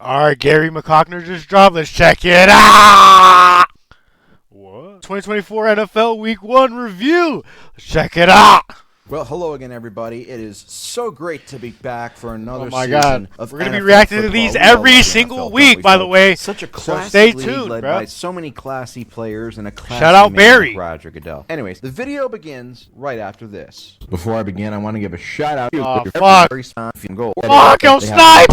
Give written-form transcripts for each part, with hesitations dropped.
Alright, Gary McCockner just dropped. Let's check it out. What? 2024 NFL Week 1 review. Let's check it out. Well, hello again, everybody. It is so great to be back for another my season God. of We're going to be NFL reacting to football. these We all every love single NFL, week, don't we, by the folks? way. Such a So classy stay league tuned, led bro. by so many classy players and a classy Shout out man Barry. like Roger Goodell. Anyways, the video begins right after this. Before I begin, I want to give a shout out to fuck. every goal. Fuck, he'll snipe!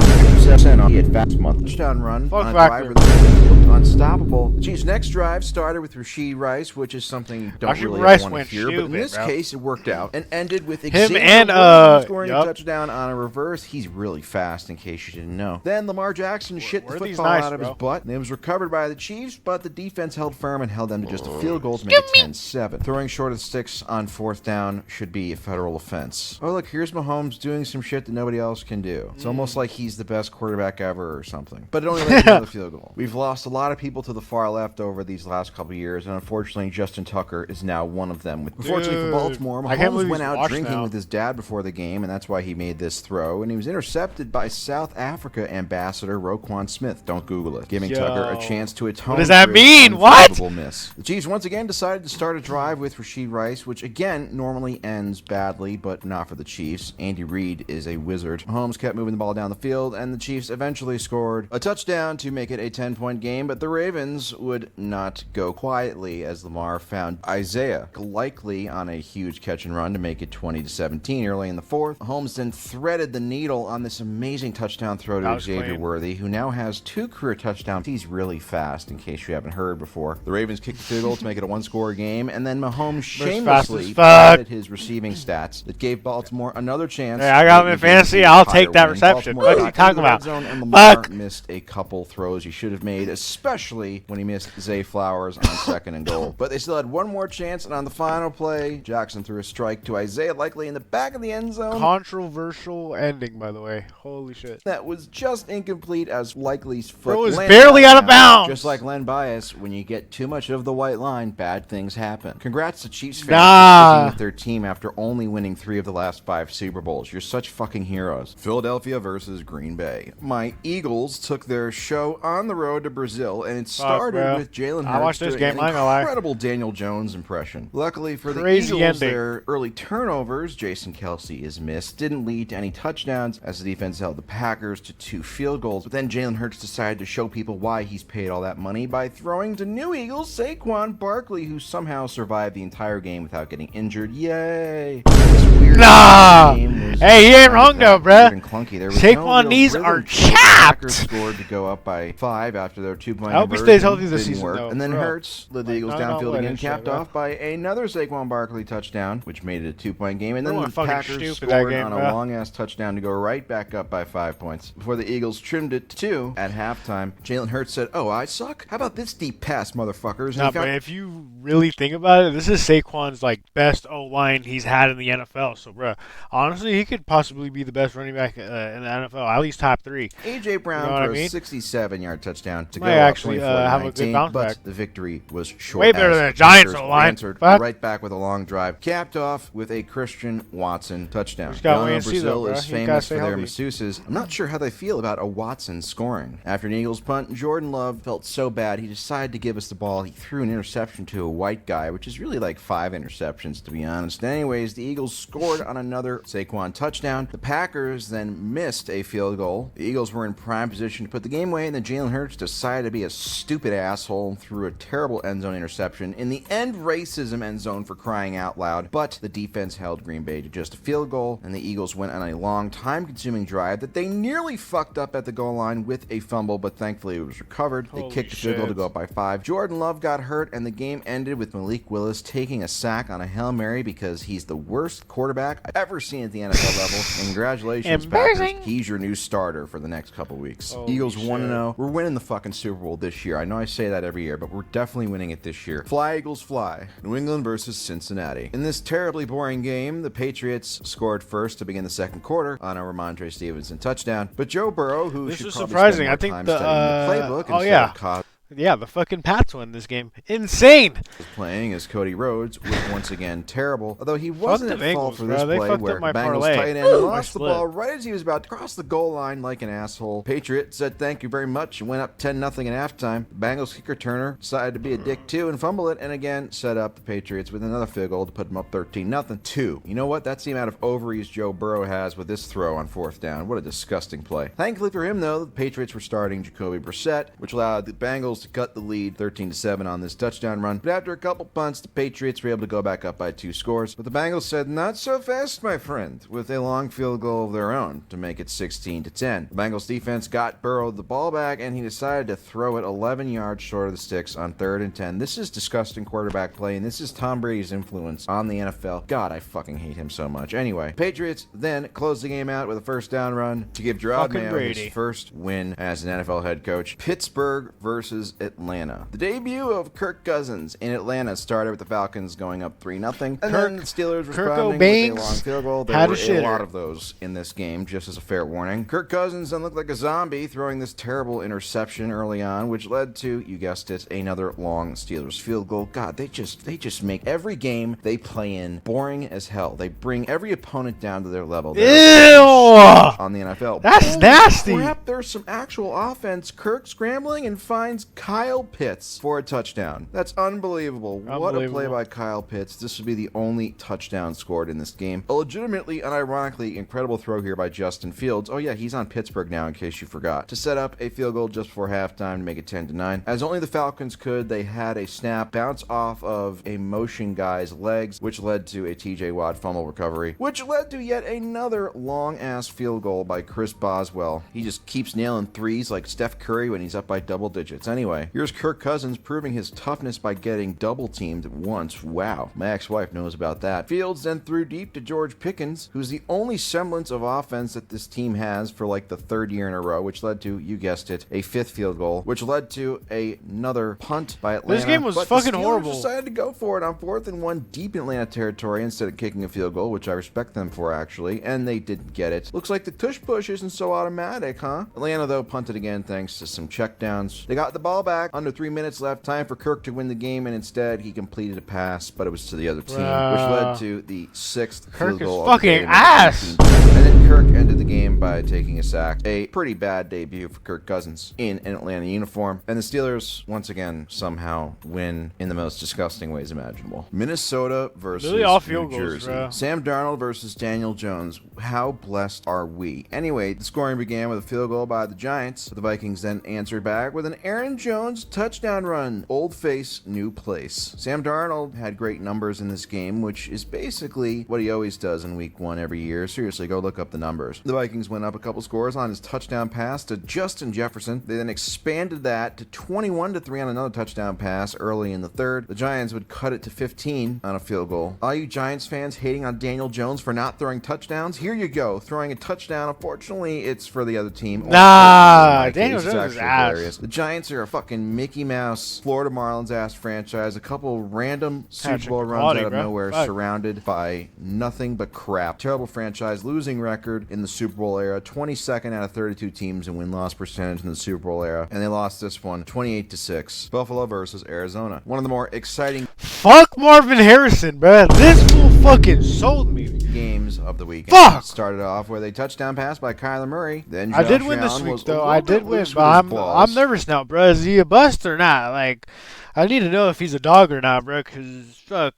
Fast month touchdown run Fuck on a Factor. drive that looked unstoppable. The Chiefs' next drive started with Rashee Rice, which is something you don't really Rice want to went hear, but in stupid, this bro. case, it worked out and ended with Him Xavier and, Williams scoring a yup. touchdown on a reverse. He's really fast, in case you didn't know. Then Lamar Jackson shit the Were these football nice, out of bro? his butt, and it was recovered by the Chiefs, but the defense held firm and held them to just a field goal to make it 10-7. Throwing short of the sticks on fourth down should be a federal offense. Oh, look, here's Mahomes doing some shit that nobody else can do. It's almost like he's the best quarterback ever or something. But it only led to another field goal. We've lost a lot of people to the far left over these last couple of years, and unfortunately, Justin Tucker is now one of them. Unfortunately for Baltimore, I can't Mahomes believe went he's out washed drinking now. with his dad before the game, and that's why he made this throw, and he was intercepted by South Africa ambassador Roquan Smith. Don't Google it. Giving Tucker a chance to atone. What does that for his mean? What? unforgivable miss. The Chiefs once again decided to start a drive with Rashee Rice, which again normally ends badly, but not for the Chiefs. Andy Reid is a wizard. Mahomes kept moving the ball down the field, and the Chiefs eventually scored a touchdown to make it a 10-point game, but the Ravens would not go quietly as Lamar found Isaiah likely on a huge catch and run to make it 20-17 early in the fourth. Mahomes then threaded the needle on this amazing touchdown throw That to was Xavier clean. Worthy, who now has 2 career touchdowns. He's really fast, in case you haven't heard before. The Ravens kicked the field goal to make it a one-score game, and then Mahomes shamelessly padded his receiving stats that gave Baltimore another chance. Hey, I got him in fantasy. I'll take that reception. What are you talking about? And Lamar Fuck. missed a couple throws he should have made, especially when he missed Zay Flowers on second and goal. But they still had one more chance, and on the final play, Jackson threw a strike to Isaiah, likely in the back of the end zone. Controversial ending, by the way. Holy shit. That was just incomplete as Likely's foot It was landed barely out of bounds. Just like Len Bias, when you get too much of the white line, bad things happen. Congrats to Chiefs fans for sticking with their team after only winning 3 of the last 5 Super Bowls. You're such fucking heroes. Philadelphia versus Green Bay. My Eagles took their show on the road to Brazil, and it started bro. with Jalen I Hurts watched this doing game, I ain't gonna lie. an incredible Daniel Jones impression. Luckily for the Crazy Eagles, ending. their early turnovers, Jason Kelsey is missed, didn't lead to any touchdowns as the defense held the Packers to 2 field goals. But then Jalen Hurts decided to show people why he's paid all that money by throwing to new Eagles Saquon Barkley, who somehow survived the entire game without getting injured. Yay! This weird game was Hey, he ain't wrong kind though, of weird and bruh. clunky. There was Saquon no real knees rhythm are to it. The Packers chapped. scored to go up by 5 after their 2-point I hope he conversion. stays healthy this Didn't season, work. though, And then bro. Hurts led the Like, Eagles no, no downfield way again, and shit, capped bro. off by another Saquon Barkley touchdown, which made it a 2-point game. And then Everyone the fucking Packers stupid that scored game, on a bro. long-ass touchdown to go right back up by 5 points. Before the Eagles trimmed it to 2 at halftime, Jalen Hurts said, "Oh, I suck? How about this deep pass, motherfuckers?" And Nah, he found but if you really think about it, this is Saquon's like best O-line he's had in the NFL. So, bro, honestly, he could possibly be the best running back in the NFL, at least top 3. A.J. Brown You know what for I mean? a 67-yard touchdown to go Might up actually, 24 to have a good 19, bounce but back. the victory was short. Way better as than a the Giants Packers O-line. answered Fuck. right back with a long drive, capped off with a Christian Watson touchdown. Just gotta Ghana, wait and see, though, Brazil bro. is You gotta famous stay for their healthy. masseuses. I'm not sure how they feel about a Watson scoring. After an Eagles punt, Jordan Love felt so bad he decided to give us the ball. He threw an interception to a white guy, which is really like 5 interceptions, to be honest. Anyways, the Eagles scored on another Saquon touchdown. The Packers then missed a field goal. The Eagles were in prime position to put the game away, and then Jalen Hurts decided to be a stupid asshole and threw a terrible end zone interception. In the end, racism end zone for crying out loud, but the defense held Green Bay to just a field goal, and the Eagles went on a long, time-consuming drive that they nearly fucked up at the goal line with a fumble, but thankfully it was recovered. They Holy kicked the field goal to shit. go up by 5. Jordan Love got hurt, and the game ended with Malik Willis taking a sack on a Hail Mary because he's the worst quarterback I've ever seen at the NFL level. And congratulations, Packers. Embarrassing. He's your new starter for the next couple weeks. Holy Eagles shit. 1-0. We're winning the fucking Super Bowl this year. I know I say that every year, but we're definitely winning it this year. Fly, Eagles, fly. New England versus Cincinnati. In this terribly boring game, the Patriots scored first to begin the second quarter on a Ramondre Stevenson touchdown. But Joe Burrow, who This should is probably surprising. spend more I think time the, studying the playbook oh, instead yeah. of Yeah, the fucking Pats won this game. Insane. Was playing as Cody Rhodes was once again terrible, although he Fuck wasn't the at fault Bengals, for this bro. They play fucked where up my Bengals parlay. tight end My lost the split. ball right as he was about to cross the goal line like an asshole. Patriot said thank you very much and went up 10-0 at halftime. The Bengals kicker Turner decided to be a dick too and fumble it, and again set up the Patriots with another field goal to put them up 13-0. Two. You know what? That's the amount of ovaries Joe Burrow has with this throw on fourth down. What a disgusting play. Thankfully for him, though, the Patriots were starting Jacoby Brissett, which allowed the Bengals to cut the lead 13-7 on this touchdown run. But after a couple punts, the Patriots were able to go back up by 2 scores. But the Bengals said, not so fast, my friend, with a long field goal of their own to make it 16-10. The Bengals defense got Burrow the ball back, and he decided to throw it 11 yards short of the sticks on 3rd and 10. This is disgusting quarterback play, and this is Tom Brady's influence on the NFL. God, I fucking hate him so much. Anyway, Patriots then closed the game out with a first down run to give Gerard Fucking Mayo Brady. his first win as an NFL head coach. Pittsburgh versus Atlanta. The debut of Kirk Cousins in Atlanta started with the Falcons going up 3-0, and then the Steelers responding with a long field goal. There had were a a shitter. lot of those in this game, just as a fair warning. Kirk Cousins then looked like a zombie, throwing this terrible interception early on, which led to, you guessed it, another long Steelers field goal. God, they just make every game they play in boring as hell. They bring every opponent down to their level. Ew! On the NFL. That's Holy nasty. Crap, there's some actual offense. Kirk scrambling and finds Kyle Pitts for a touchdown. That's unbelievable. What a play by Kyle Pitts. This would be the only touchdown scored in this game. A legitimately, unironically, incredible throw here by Justin Fields. Oh yeah, he's on Pittsburgh now in case you forgot. To set up a field goal just before halftime to make it 10-9. As only the Falcons could, they had a snap bounce off of a motion guy's legs, which led to a TJ Watt fumble recovery, which led to yet another long-ass field goal by Chris Boswell. He just keeps nailing threes like Steph Curry when he's up by double digits. Anyway, here's Kirk Cousins proving his toughness by getting double-teamed once. Wow, my ex-wife knows about that. Fields then threw deep to George Pickens, who's the only semblance of offense that this team has for like the 3rd year in a row, which led to, you guessed it, a 5th field goal, which led to another punt by Atlanta. This game was but fucking the Steelers horrible. decided to go for it on 4th and 1 deep in Atlanta territory instead of kicking a field goal, which I respect them for actually, and they didn't get it. Looks like the tush push isn't so automatic, huh? Atlanta, though, punted again thanks to some checkdowns. They got the ball back, under 3 minutes left, time for Kirk to win the game, and instead he completed a pass, but it was to the other team, which led to the 6th Kirk field is goal fucking of the game. ass. And then Kirk ended the game by taking a sack. A pretty bad debut for Kirk Cousins in an Atlanta uniform. And the Steelers, once again, somehow win in the most disgusting ways imaginable. Minnesota versus Really all New field goals, Jersey. bro. Sam Darnold versus Daniel Jones. How blessed are we? Anyway, the scoring began with a field goal by the Giants. The Vikings then answered back with an Aaron Jones touchdown run. Old face, new place. Sam Darnold had great numbers in this game, which is basically what he always does in week 1 every year. Seriously, go look up the numbers. The Vikings went up a couple scores on his touchdown pass to Justin Jefferson. They then expanded that to 21-3 on another touchdown pass early in the 3rd. The Giants would cut it to 15 on a field goal. All you Giants fans hating on Daniel Jones for not throwing touchdowns, here you go, throwing a touchdown. Unfortunately, it's for the other team. Nah, Daniel Jones is ass. Hilarious. The Giants are a fucking Mickey Mouse, Florida Marlins ass franchise. A couple random Super Bowl runs out of nowhere, surrounded by nothing but crap. Terrible franchise, losing record in the Super Bowl era, 22nd out of 32 teams in win-loss percentage in the Super Bowl era, and they lost this one 28-6. Buffalo versus Arizona. One of the more exciting Fuck Marvin Harrison, bruh. This fool fucking sold me. games of the weekend. Fuck! Started off with a touchdown pass by Kyler Murray. Then I did Josh win this Allen week, was a though. little I bit did win, loose but with his I'm balls. nervous now, bruh. Is he a bust or not? Like, I need to know if he's a dog or not, bruh, because, fuck,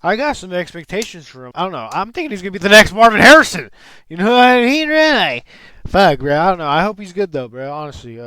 I got some expectations for him. I don't know. I'm thinking he's going to be the next Marvin Harrison. You know what I mean, really? Fuck, bro. I don't know. I hope he's good, though, bro. Honestly,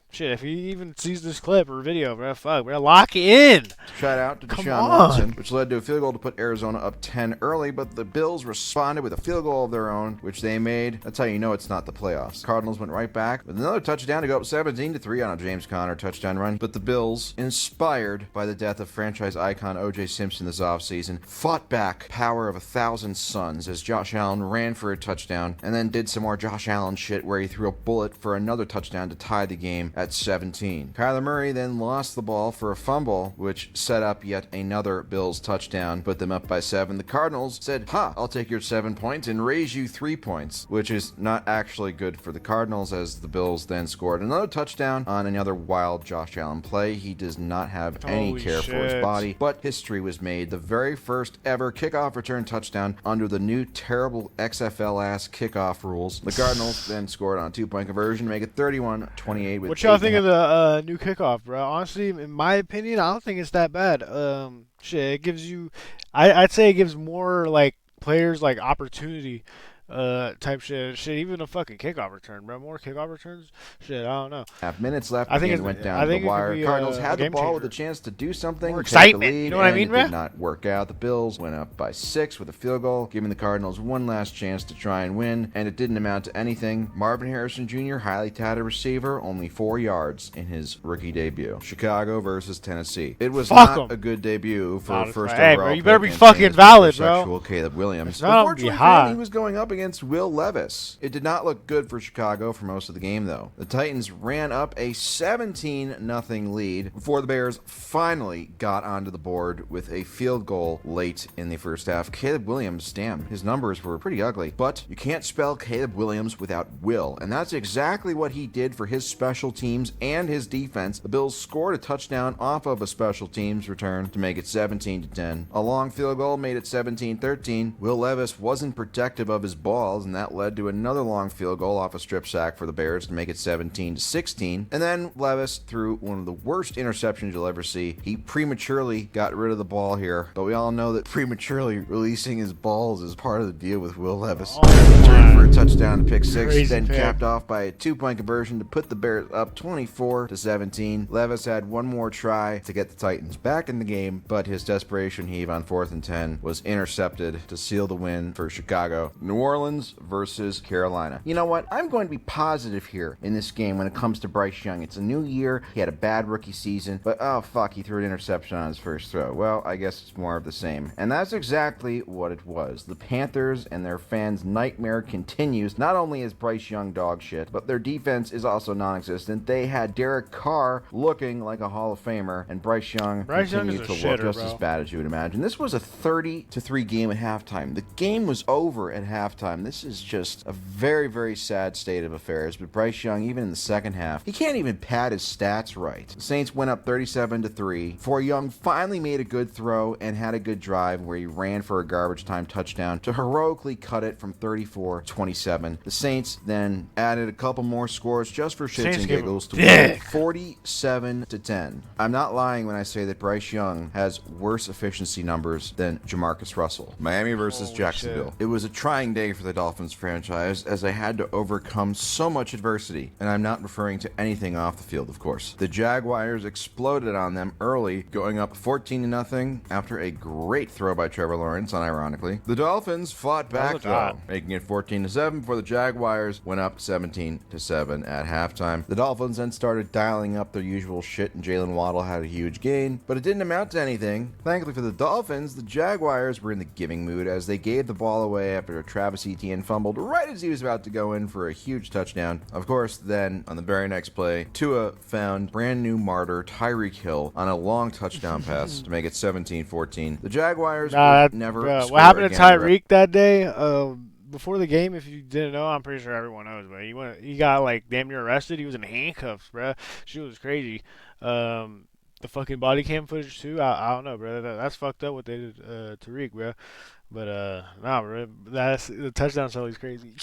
shit, if he even sees this clip or video, bro, fuck, bro, lock it in. Shout out to Come Deshaun on. Watson, which led to a field goal to put Arizona up 10 early, but the Bills responded with a field goal of their own, which they made. That's how you know it's not the playoffs. Cardinals went right back with another touchdown to go up 17-3 on a James Conner touchdown run, but the Bills, inspired by the death of franchise icon O.J. Simpson this offseason, fought back power of 1,000 suns as Josh Allen ran for a touchdown and then did some more Josh Allen shit where he threw a bullet for another touchdown to tie the game. at 17. Kyler Murray then lost the ball for a fumble, which set up yet another Bills touchdown, put them up by 7. The Cardinals said, I'll take your 7 points and raise you 3 points, which is not actually good for the Cardinals, as the Bills then scored another touchdown on another wild Josh Allen play. He does not have any care for his body, but history was made. The very first ever kickoff return touchdown under the new terrible XFL-ass kickoff rules. The Cardinals then scored on a 2-point conversion to make it 31-28. What y'all think of the new kickoff, bro? Honestly, in my opinion, I don't think it's that bad. It gives you, I'd say it gives more like players like opportunity. Type shit, even a fucking kickoff return, bro. More kickoff returns, shit. I don't know. Half minutes left. I think it went down to the wire. Cardinals had the ball with a chance to do something. More excitement. You know what I mean, bro? It did not work out. The Bills went up by 6 with a field goal, giving the Cardinals one last chance to try and win, and it didn't amount to anything. Marvin Harrison Jr., highly touted receiver, only 4 yards in his rookie debut. Chicago versus Tennessee. It was not a good debut for first overall. Hey, bro, you better be fucking valid, bro. Caleb Williams. Unfortunately, he was going up against Will Levis. It did not look good for Chicago for most of the game, though. The Titans ran up a 17-0 lead before the Bears finally got onto the board with a field goal late in the first half. Caleb Williams, damn, his numbers were pretty ugly, but you can't spell Caleb Williams without will, and that's exactly what he did for his special teams and his defense. The Bills scored a touchdown off of a special teams return to make it 17-10. A long field goal made it 17-13. Will Levis wasn't protective of his balls, and that led to another long field goal off a strip sack for the Bears to make it 17-16. And then Levis threw one of the worst interceptions you'll ever see. He prematurely got rid of the ball here, but we all know that prematurely releasing his balls is part of the deal with Will Levis. Turned for a touchdown to pick 6, then capped off by a 2-point conversion to put the Bears up 24-17. Levis had one more try to get the Titans back in the game, but his desperation heave on 4th and 10 was intercepted to seal the win for Chicago. New Orleans versus Carolina. You know what? I'm going to be positive here in this game when it comes to Bryce Young. It's a new year. He had a bad rookie season, but oh fuck, he threw an interception on his first throw. Well, I guess it's more of the same. And that's exactly what it was. The Panthers and their fans' nightmare continues. Not only is Bryce Young dog shit, but their defense is also non-existent. They had Derek Carr looking like a Hall of Famer, and Bryce Young continued to look just as bad as you would imagine. This was a 30-3 game at halftime. The game was over at halftime. This is just a very, very sad state of affairs. But Bryce Young, even in the second half, he can't even pad his stats right. The Saints went up 37-3 before Young finally made a good throw and had a good drive where he ran for a garbage time touchdown to heroically cut it from 34-27. The Saints then added a couple more scores just for shits and giggles to win 47-10. I'm not lying when I say that Bryce Young has worse efficiency numbers than Jamarcus Russell. Miami versus Jacksonville. It was a trying day for the Dolphins franchise as they had to overcome so much adversity, and I'm not referring to anything off the field, of course. The Jaguars exploded on them early, going up 14-0 after a great throw by Trevor Lawrence, unironically. The Dolphins fought back, though, making it 14-7 before the Jaguars went up 17-7 at halftime. The Dolphins then started dialing up their usual shit, and Jalen Waddle had a huge gain, but it didn't amount to anything. Thankfully for the Dolphins, the Jaguars were in the giving mood as they gave the ball away after Travis Etienne fumbled right as he was about to go in for a huge touchdown. Of course, then, on the very next play, Tua found brand new martyr Tyreek Hill on a long touchdown pass to make it 17-14. The Jaguars would never score what happened again. to Tyreek that day? Before the game, if you didn't know, I'm pretty sure everyone knows, but he got like damn near arrested. He was in handcuffs, bro. She was crazy. The fucking body cam footage too. I don't know, bro. That's fucked up what they did to Tariq, bro. But nah, bro. That's the touchdown sell is crazy.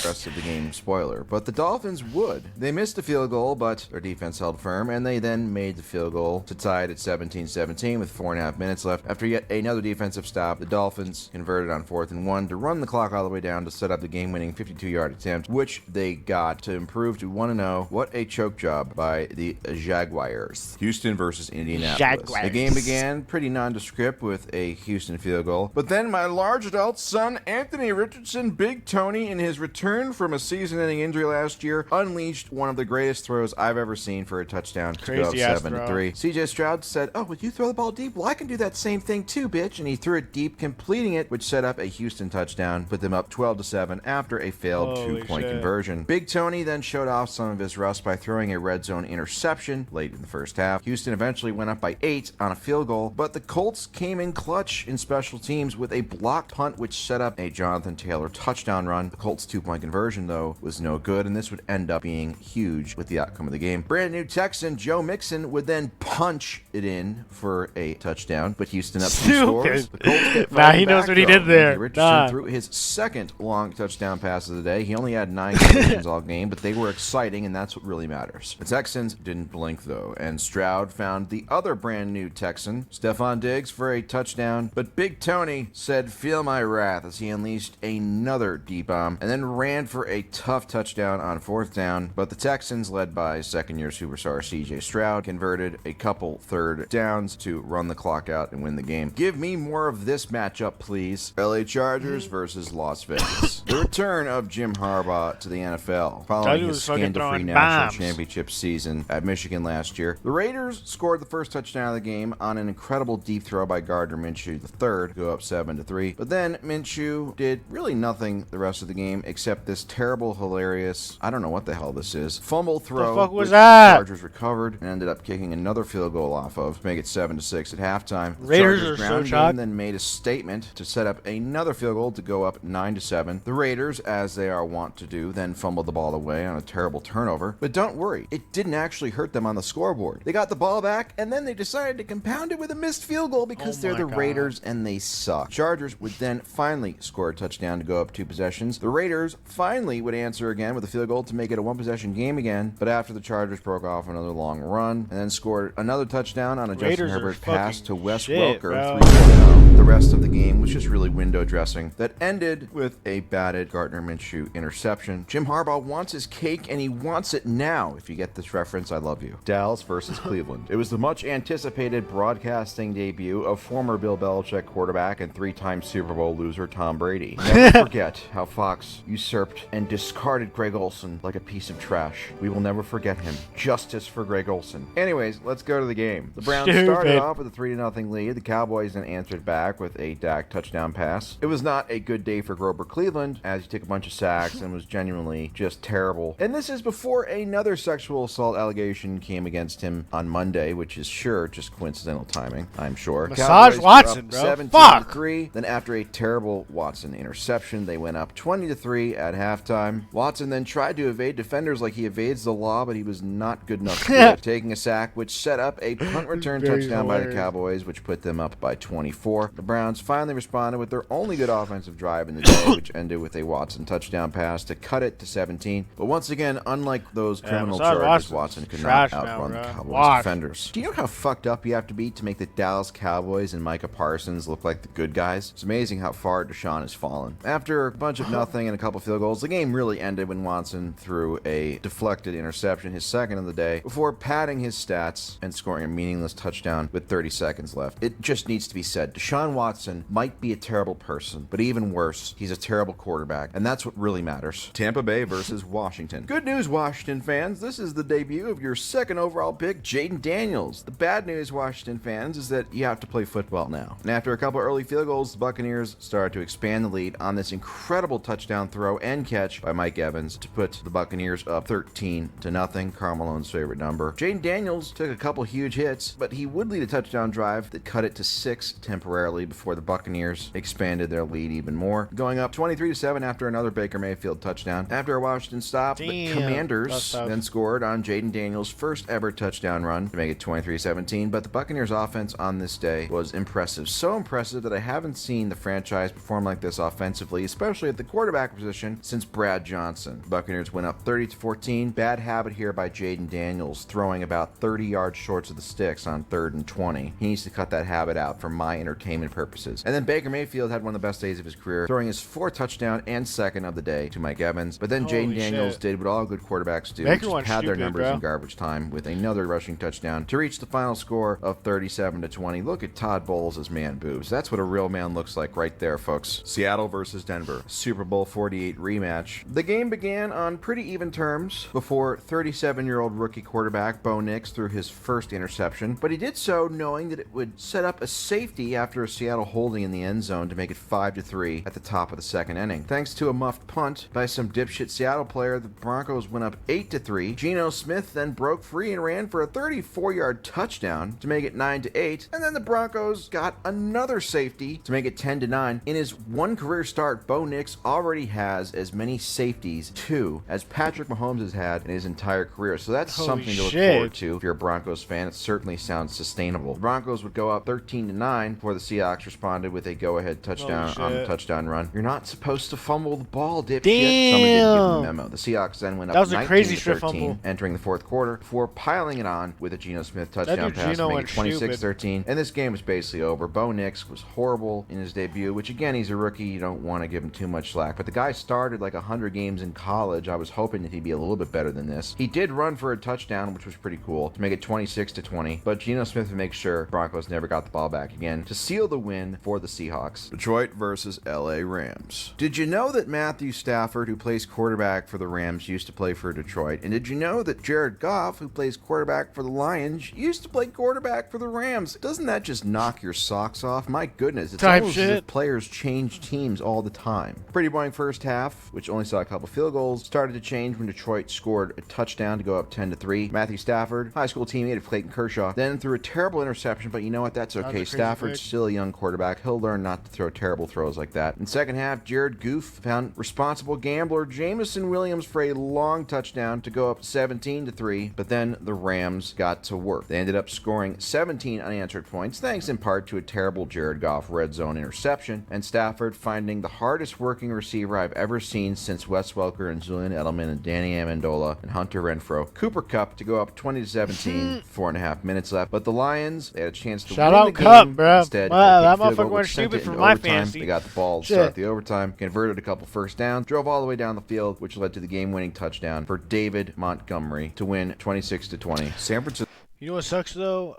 Rest of the game spoiler, but the Dolphins would. They missed a field goal, but their defense held firm, and they then made the field goal to tie it at 17-17 with 4.5 minutes left. After yet another defensive stop, the Dolphins converted on 4th and 1 to run the clock all the way down to set up the game-winning 52-yard attempt, which they got to improve to 1-0. What a choke job by the Jaguars. Houston versus Indianapolis. Jaguars. The game began pretty nondescript with a Houston field goal, but then my large adult son, Anthony Richardson, Big Tony, in his return returned from a season-ending injury last year, unleashed one of the greatest throws I've ever seen for a touchdown to go up Crazy ass 7-3. throw. CJ Stroud said, "Oh, would you throw the ball deep? Well, I can do that same thing too, bitch." And he threw it deep, completing it, which set up a Houston touchdown, put them up 12-7 after a failed Holy two-point shit. conversion. Big Tony then showed off some of his rust by throwing a red zone interception late in the first half. Houston eventually went up by 8 on a field goal, but the Colts came in clutch in special teams with a blocked punt, which set up a Jonathan Taylor touchdown run. The Colts' two-point conversion, though, was no good, and this would end up being huge with the outcome of the game. Brand new Texan Joe Mixon would then punch it in for a touchdown, but Houston up 2 scores. The Colts kept Nah, he fighting knows back, what he though. did there. Andy Richardson threw his second long touchdown pass of the day. He only had 9 completions all game, but they were exciting, and that's what really matters. The Texans didn't blink, though, and Stroud found the other brand new Texan, Stephon Diggs, for a touchdown, but Big Tony said, "Feel my wrath," as he unleashed another deep bomb and then ran for a tough touchdown on 4th down. But the Texans, led by second-year superstar CJ Stroud, converted a couple third downs to run the clock out and win the game. Give me more of this matchup, please. LA Chargers versus Las Vegas. The return of Jim Harbaugh to the NFL following his scandal-free national championship season at Michigan last year. The Raiders scored the first touchdown of the game on an incredible deep throw by Gardner Minshew III to go up 7-3. But then Minshew did really nothing the rest of the game except this terrible, hilarious, I don't know what the hell this is, fumble throw. The fuck was which that? The Chargers recovered and ended up kicking another field goal off of to make it 7-6 at halftime. The Raiders Chargers are so ground shocked. game then made a statement to set up another field goal to go up 9-7. The Raiders, as they are wont to do, then fumbled the ball away on a terrible turnover. But don't worry, it didn't actually hurt them on the scoreboard. They got the ball back, and then they decided to compound it with a missed field goal because they're the Raiders and they suck. Chargers would then finally score a touchdown to go up 2 possessions. The Raiders finally would answer again with a field goal to make it a 1-possession game again, but after the Chargers broke off another long run and then scored another touchdown on a Justin Herbert pass to Wes Welker, 3-0. The rest of the game was just really window dressing that ended with a batted Gardner Minshew interception. Jim Harbaugh wants his cake, and he wants it now. If you get this reference, I love you. Dallas versus Cleveland. It was the much anticipated broadcasting debut of former Bill Belichick quarterback and 3-time Super Bowl loser Tom Brady. Never forget how Fox usurped and discarded Greg Olsen like a piece of trash. We will never forget him. Justice for Greg Olsen. Anyways, let's go to the game. The Browns started off with a 3-0 lead. The Cowboys then answered back with a Dak touchdown pass. It was not a good day for Grover Cleveland, as he took a bunch of sacks and was genuinely just terrible. And this is before another sexual assault allegation came against him on Monday, which is sure just coincidental timing, I'm sure. Massage Watson, bro. 17-3. Then after a terrible Watson interception, they went up 20-3 at halftime. Watson then tried to evade defenders like he evades the law, but he was not good enough to do it, taking a sack, which set up a punt return touchdown by the Cowboys, which put them up by 24. The Browns finally responded with their only good offensive drive in the day, which ended with a Watson touchdown pass to cut it to 17. But once again, unlike those criminal charges, Watson could not outrun the Cowboys defenders. Do you know how fucked up you have to be to make the Dallas Cowboys and Micah Parsons look like the good guys? It's amazing how far Deshaun has fallen. After a bunch of nothing and a couple field goals, the game really ended when Watson threw a deflected interception, his second of the day, before padding his stats and scoring a meaningless touchdown with 30 seconds left. It just needs to be said, Deshaun Watson might be a terrible person, but even worse, he's a terrible quarterback, and that's what really matters. Tampa Bay versus Washington. Good news, Washington fans. This is the debut of your second overall pick, Jaden Daniels. The bad news, Washington fans, is that you have to play football now. And after a couple early field goals, the Buccaneers started to expand the lead on this incredible touchdown throw and catch by Mike Evans to put the Buccaneers up 13-0, Karl Malone's favorite number. Jaden Daniels took a couple huge hits, but he would lead a touchdown drive that cut it to 6 temporarily before the Buccaneers expanded their lead even more, going up 23-7 after another Baker Mayfield touchdown. After a Washington stop, the Commanders then scored on Jaden Daniels' first ever touchdown run to make it 23-17, but the Buccaneers offense on this day was impressive. So impressive that I haven't seen the franchise perform like this offensively, especially at the quarterback position, since Brad Johnson. The Buccaneers went up 30-14. Bad habit here by Jaden Daniels, throwing about 30 yards short of the sticks on 3rd and 20. He needs to cut that habit out for my entertainment purposes. And then Baker Mayfield had one of the best days of his career, throwing his 4th touchdown and second of the day to Mike Evans. But then Jaden Daniels did what all good quarterbacks do, just pad their numbers in garbage time with another rushing touchdown to reach the final score of 37-20. Look at Todd Bowles' man boobs. That's what a real man looks like right there, folks. Seattle versus Denver. Super Bowl 48 State rematch. The game began on pretty even terms before 37-year-old rookie quarterback Bo Nix threw his first interception, but he did so knowing that it would set up a safety after a Seattle holding in the end zone to make it 5-3 at the top of the second inning. Thanks to a muffed punt by some dipshit Seattle player, the Broncos went up 8-3. Geno Smith then broke free and ran for a 34-yard touchdown to make it 9-8, and then the Broncos got another safety to make it 10-9. In his one career start, Bo Nix already has as many safeties, 2, as Patrick Mahomes has had in his entire career. So that's Holy something to look shit. forward to if you're a Broncos fan. It certainly sounds sustainable. The Broncos would go up 13-9 before the Seahawks responded with a go-ahead touchdown on the touchdown run. You're not supposed to fumble the ball, dipshit. Damn. Someone did give him a memo. The Seahawks then went That up was a crazy strip 19-13 fumble. entering the fourth quarter before piling it on with a Geno Smith touchdown pass to make it 26-13. And this game was basically over. Bo Nix was horrible in his debut, which again, he's a rookie. You don't want to give him too much slack. But the guy started like 100 games in college. I was hoping that he'd be a little bit better than this. He did run for a touchdown, which was pretty cool, to make it 26-20. But Geno Smith would make sure Broncos never got the ball back again to seal the win for the Seahawks. Detroit versus LA Rams. Did you know that Matthew Stafford, who plays quarterback for the Rams, used to play for Detroit? And did you know that Jared Goff, who plays quarterback for the Lions, used to play quarterback for the Rams? Doesn't that just knock your socks off? My goodness, it's Type almost as shit. if players change teams all the time. Pretty boring first half, which only saw a couple field goals, started to change when Detroit scored a touchdown to go up 10-3. Matthew Stafford, high school teammate of Clayton Kershaw, then threw a terrible interception, but you know what? That's That was a okay. crazy Stafford's pick. still a young quarterback. He'll learn not to throw terrible throws like that. In the second half, Jared Goff found responsible gambler Jamison Williams for a long touchdown to go up 17-3, but then the Rams got to work. They ended up scoring 17 unanswered points, thanks in part to a terrible Jared Goff red zone interception, and Stafford finding the hardest working receiver I've ever seen since Wes Welker and Julian Edelman and Danny Amendola and Hunter Renfrow, Cooper Kupp, to go up 20-17, 4.5 minutes left. But the Lions, they had a chance to Shout win out the Kupp, game. bro. Instead, Wow, they that kicked a field motherfucker goal, went which sent stupid it for into my overtime. fantasy. They got the ball to Shit. start the overtime, converted a couple first downs, drove all the way down the field, which led to the game-winning touchdown for David Montgomery to win 26-20. San Francisco. You know what sucks though?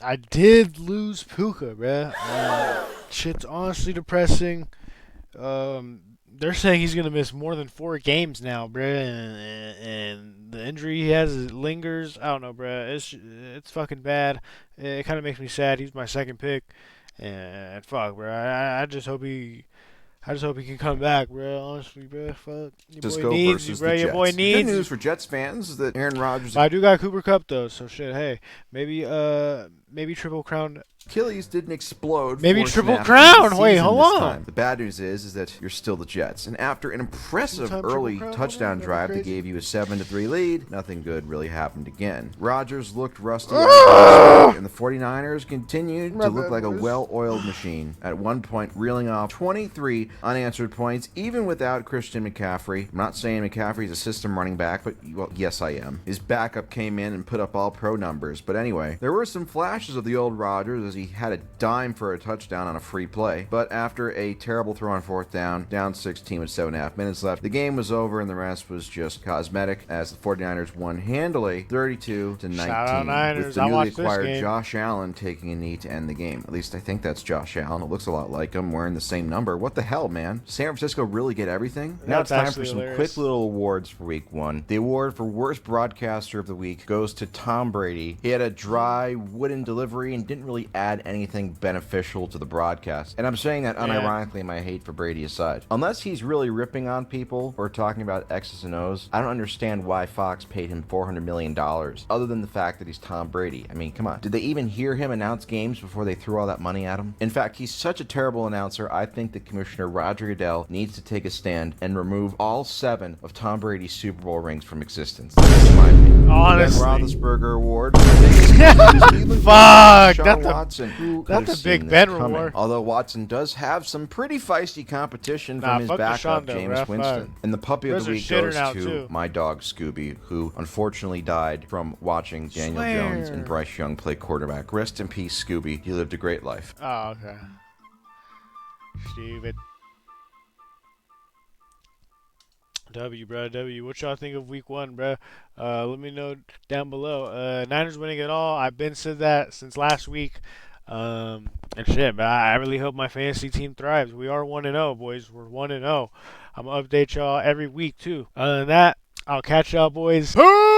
I did lose Puka, bruh. Shit's honestly depressing. They're saying he's gonna miss more than 4 games now, bruh, and the injury he has lingers. I don't know, bruh. It's fucking bad. It kind of makes me sad. He's my second pick, and fuck, bruh. I just hope he can come back, bruh. Honestly, bruh. Fuck. Your boy needs you, Versus bruh. the Your Jets. boy The needs good you. news for Jets fans is that Aaron Rodgers' But I do got Cooper Kupp though, so shit. Hey, maybe Triple Crown. Achilles didn't explode. Maybe 4 Triple snaps Crown. into the Wait, season hold this on. time. The bad news is that you're still the Jets. And after an impressive Two-time early Triple Crown, touchdown hold on, drive that crazy. gave you a 7-3 lead, nothing good really happened again. Rodgers looked rusty, and the 49ers continued to look like a well-oiled machine. At one point, reeling off 23 unanswered points, even without Christian McCaffrey. I'm not saying McCaffrey's a system running back, but well, yes, I am. His backup came in and put up all pro numbers. But anyway, there were some flashes of the old Rodgers as he had a dime for a touchdown on a free play. But after a terrible throw on fourth down 16 with 7.5 minutes left, the game was over and the rest was just cosmetic as the 49ers won handily 32-19. Shout out Niners. With the I newly watched this acquired game. Josh Allen taking a knee to end the game. At least I think that's Josh Allen. It looks a lot like him wearing the same number. What the hell, man? San Francisco really get everything? Now it's That's time actually for some hilarious. quick little awards for week 1. The award for worst broadcaster of the week goes to Tom Brady. He had a dry, wooden delivery and didn't really add anything beneficial to the broadcast. And I'm saying that unironically, my hate for Brady aside. Unless he's really ripping on people or talking about X's and O's, I don't understand why Fox paid him $400 million, other than the fact that he's Tom Brady. I mean, come on. Did they even hear him announce games before they threw all that money at him? In fact, he's such a terrible announcer, I think that Commissioner Roger Goodell needs to take a stand and remove all 7 of Tom Brady's Super Bowl rings from existence. That's my opinion. Honestly. The Ben Roethlisberger Award. Fuck, Sean that's a- Watson. Who could that's have a big seen this Ben coming? award. Although Watson does have some pretty feisty competition Nah, from his fuck backup, Deshaun, though, James bruh. Winston. Fuck. And the puppy of There's the a week shitter goes now, to too. my dog Scooby, who unfortunately died from watching Daniel Jones and Bryce Young play quarterback. Rest in peace, Scooby. He lived a great life. Oh, okay. Stupid. W, bro. W. What y'all think of week 1, bro? Let me know down below. Niners winning it all. I've been said that since last week. And shit, but I really hope my fantasy team thrives. We are 1-0, boys. We're 1-0. I'm gonna update y'all every week too. Other than that, I'll catch y'all boys. Peace!